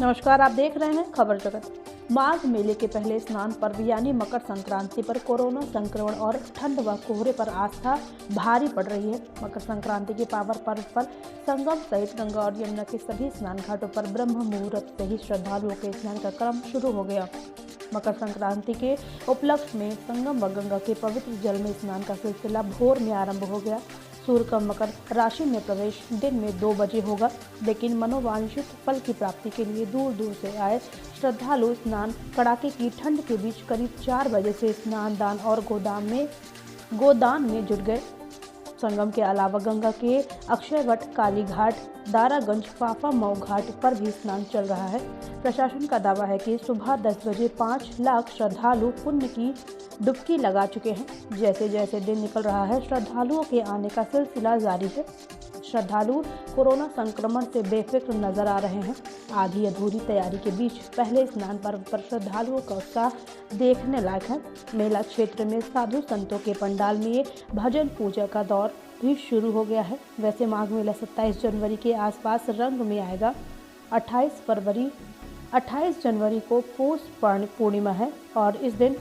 नमस्कार, आप देख रहे हैं खबर जगत। माघ मेले के पहले स्नान पर्व यानी मकर संक्रांति पर कोरोना संक्रमण और ठंड व कोहरे पर आस्था भारी पड़ रही है। मकर संक्रांति के पावन पर्व पर संगम सहित गंगा और यमुना के सभी स्नान घाटों पर ब्रह्म मुहूर्त से ही श्रद्धालुओं के स्नान का क्रम शुरू हो गया। मकर संक्रांति के उपलक्ष्य में संगम व गंगा के पवित्र जल में स्नान का सिलसिला भोर में आरंभ हो गया। सूर्य का मकर राशि में प्रवेश दिन में 2 बजे होगा, लेकिन मनोवांछित फल की प्राप्ति के लिए दूर दूर से आए श्रद्धालु स्नान कड़ाके की ठंड के बीच करीब 4 बजे से स्नान दान और गोदान में जुट गए। संगम के अलावा गंगा के अक्षयवट, काली घाट, दारागंज, फाफा मऊ घाट पर भी स्नान चल रहा है। प्रशासन का दावा है कि सुबह 10 बजे 5 लाख श्रद्धालु पुण्य की डुबकी लगा चुके हैं। जैसे जैसे दिन निकल रहा है, श्रद्धालुओं के आने का सिलसिला जारी है। श्रद्धालु कोरोना संक्रमण से बेफिक्र नजर आ रहे हैं। आधी अधूरी तैयारी के बीच पहले स्नान पर्व पर श्रद्धालुओं का उत्साह देखने लायक है। मेला क्षेत्र में साधु संतों के पंडाल में भजन पूजा का दौर भी शुरू हो गया है। वैसे माघ मेला 27 जनवरी के आसपास रंग में आएगा। 28 जनवरी को पौष पूर्णिमा है और इस दिन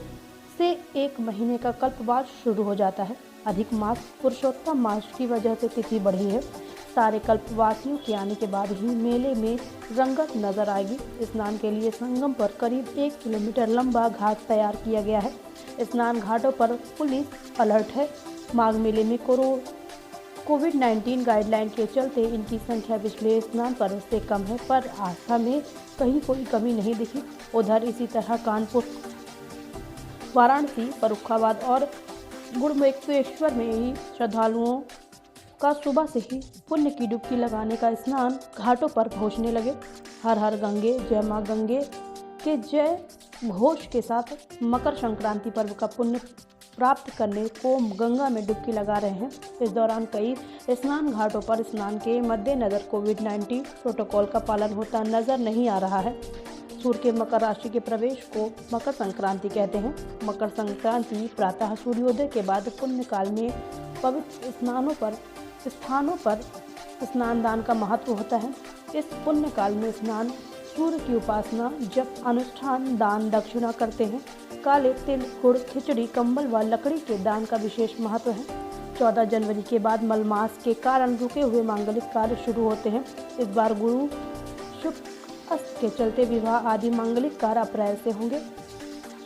से 1 महीने का कल्पवास शुरू हो जाता है। अधिक मास पुरुषोत्तम मास की वजह से तिथि बढ़ी है। सारे कल्पवासियों के आने के बाद ही मेले में रंगत नजर आएगी। स्नान के लिए संगम पर करीब 1 किलोमीटर लंबा घाट तैयार किया गया है। स्नान घाटों पर पुलिस अलर्ट है। माघ मेले में कोविड-19 गाइडलाइन के चलते इनकी संख्या पिछले स्नान पर्व से कम है, पर आस्था में कहीं कोई कमी नहीं दिखी। उधर इसी तरह कानपुर, वाराणसी, फर्रुखाबाद और गुड़मुक्तेश्वर में ही श्रद्धालुओं का सुबह से ही पुण्य की डुबकी लगाने का स्नान घाटों पर पहुंचने लगे। हर हर गंगे, जय मां गंगे के जय घोष के साथ मकर संक्रांति पर्व का पुण्य प्राप्त करने को गंगा में डुबकी लगा रहे हैं। इस दौरान कई स्नान घाटों पर स्नान के मद्देनजर कोविड-19 प्रोटोकॉल का पालन होता नजर नहीं आ रहा है। सूर्य के मकर राशि के प्रवेश को मकर संक्रांति कहते हैं। मकर संक्रांति प्रातः सूर्योदय के बाद पुण्य काल में पवित्र स्थानों पर स्नान दान का महत्व होता है। इस पुण्य काल में स्नान, सूर्य की उपासना, जप, अनुष्ठान, दान, दक्षिणा करते हैं। काले तिल, गुड़, खिचड़ी, कंबल व लकड़ी के दान का विशेष महत्व है। 14 जनवरी के बाद मलमास के कारण रुके हुए मांगलिक कार्य शुरू होते हैं। इस बार गुरु शुक्र अस्त के चलते विवाह आदि मांगलिक कार्य अप्रैल से होंगे।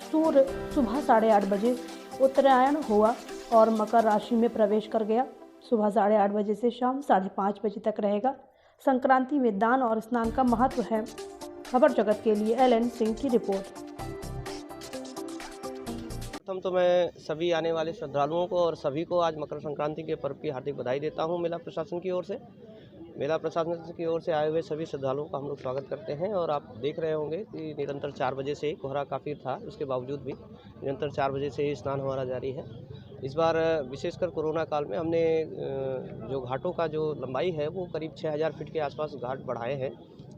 सूर्य सुबह 8:30 बजे उत्तरायण हुआ और मकर राशि में प्रवेश कर गया। सुबह 8:30 बजे से शाम 5:30 बजे तक रहेगा। संक्रांति में दान और स्नान का महत्व है। खबर जगत के लिए LN सिंह की रिपोर्ट। प्रथम तो मैं सभी आने वाले श्रद्धालुओं को और सभी को आज मकर संक्रांति के पर्व की हार्दिक बधाई देता हूं। मेला प्रशासन की ओर से आए हुए सभी श्रद्धालुओं का हम लोग स्वागत करते हैं। और आप देख रहे होंगे कि निरंतर 4 बजे से कोहरा काफ़ी था, उसके बावजूद भी निरंतर 4 बजे से ही स्नान हमारा जारी है। इस बार विशेषकर कोरोना काल में हमने जो घाटों का जो लंबाई है वो करीब 6000 फीट के आसपास घाट बढ़ाए हैं,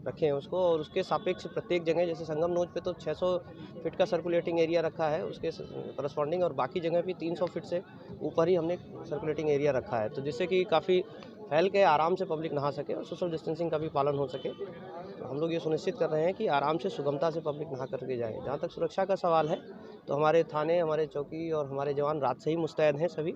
रखे हैं उसको। और उसके सापेक्ष प्रत्येक जगह, जैसे संगम नोज पे तो 600 फीट का सर्कुलेटिंग एरिया रखा है उसके करस्पॉन्डिंग, और बाकी जगह भी 300 फीट से ऊपर ही हमने सर्कुलेटिंग एरिया रखा है, तो जिससे कि काफ़ी फैल के आराम से पब्लिक नहा सके और सोशल डिस्टेंसिंग का भी पालन हो सके। तो हम लोग ये सुनिश्चित कर रहे हैं कि आराम से, सुगमता से पब्लिक नहा करके जाए। जहाँ तक सुरक्षा का सवाल है तो हमारे थाने, हमारे चौकी और हमारे जवान रात से ही मुस्तैद हैं सभी,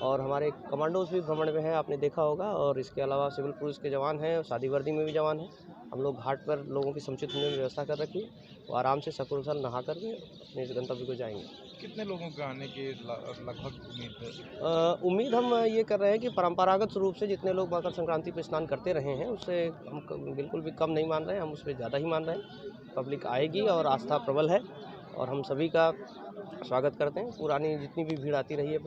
और हमारे कमांडोज भी भ्रमण में हैं, आपने देखा होगा। और इसके अलावा सिविल पुलिस के जवान हैं, शादी वर्दी में भी जवान हैं। हम लोग घाट पर लोगों की समुचित होने में व्यवस्था कर रखी है, वो आराम से सकुशल नहा करके अपने गंतव्य को जाएंगे। कितने लोगों के आने की लगभग उम्मीद है? उम्मीद हम ये कर रहे हैं कि परंपरागत रूप से जितने लोग मकर संक्रांति पर स्नान करते रहे हैं उससे हम बिल्कुल भी कम नहीं मान रहे हैं, हम उससे ज़्यादा ही मान रहे हैं। पब्लिक आएगी और आस्था प्रबल है और हम सभी का स्वागत करते हैं। पुरानी जितनी भी भीड़ आती रही है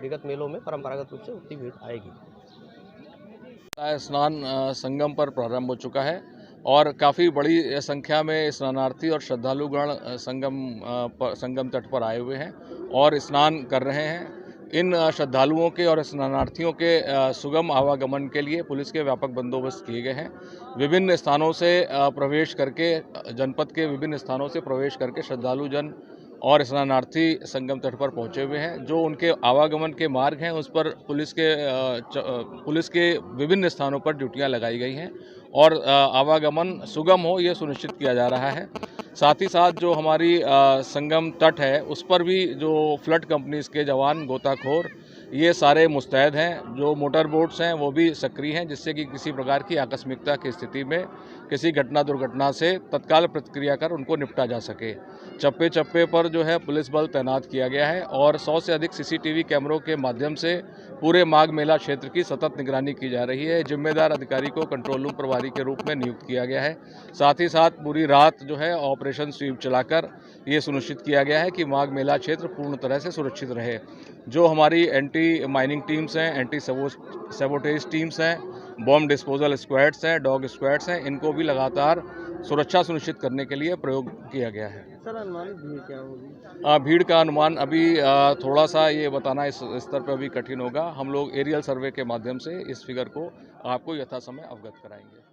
विगत मेलों में, परंपरागत रूप से उतनी भीड़ आएगी। स्नान संगम पर प्रारंभ हो चुका है और काफ़ी बड़ी संख्या में स्नानार्थी और श्रद्धालुगण संगम तट पर आए हुए हैं और स्नान कर रहे हैं। इन श्रद्धालुओं के और स्नानार्थियों के सुगम आवागमन के लिए पुलिस के व्यापक बंदोबस्त किए गए हैं। विभिन्न स्थानों से प्रवेश करके, जनपद के विभिन्न स्थानों से प्रवेश करके श्रद्धालु जन और स्नानार्थी संगम तट पर पहुंचे हुए हैं। जो उनके आवागमन के मार्ग हैं उस पर पुलिस के विभिन्न स्थानों पर ड्यूटियां लगाई गई हैं और आवागमन सुगम हो ये सुनिश्चित किया जा रहा है। साथ ही साथ जो हमारी संगम तट है उस पर भी जो फ्लड कंपनीज के जवान गोताखोर ये सारे मुस्तैद हैं। जो मोटर बोट्स हैं वो भी सक्रिय हैं, जिससे कि किसी प्रकार की आकस्मिकता की स्थिति में किसी दुर्घटना से तत्काल प्रतिक्रिया कर उनको निपटा जा सके। चप्पे चप्पे पर जो है पुलिस बल तैनात किया गया है और 100 से अधिक सीसीटीवी कैमरों के माध्यम से पूरे माघ मेला क्षेत्र की सतत निगरानी की जा रही है। जिम्मेदार अधिकारी को कंट्रोल रूम प्रभारी के रूप में नियुक्त किया गया है। साथ ही साथ पूरी रात जो है ऑपरेशन स्वीप चलाकर ये सुनिश्चित किया गया है कि माघ मेला क्षेत्र पूर्ण तरह से सुरक्षित रहे। जो हमारी एंटी माइनिंग टीम्स हैं, एंटी सबोटेज टीम्स हैं, बॉम्ब डिस्पोजल स्क्वाड्स हैं, डॉग स्क्वाड्स हैं, इनको भी लगातार सुरक्षा सुनिश्चित करने के लिए प्रयोग किया गया है। सर, अनुमानित भीड़ क्या होगी? भीड़ का अनुमान अभी थोड़ा सा ये बताना इस स्तर पर अभी कठिन होगा। हम लोग एरियल सर्वे के माध्यम से इस फिगर को आपको यथासमय अवगत कराएंगे।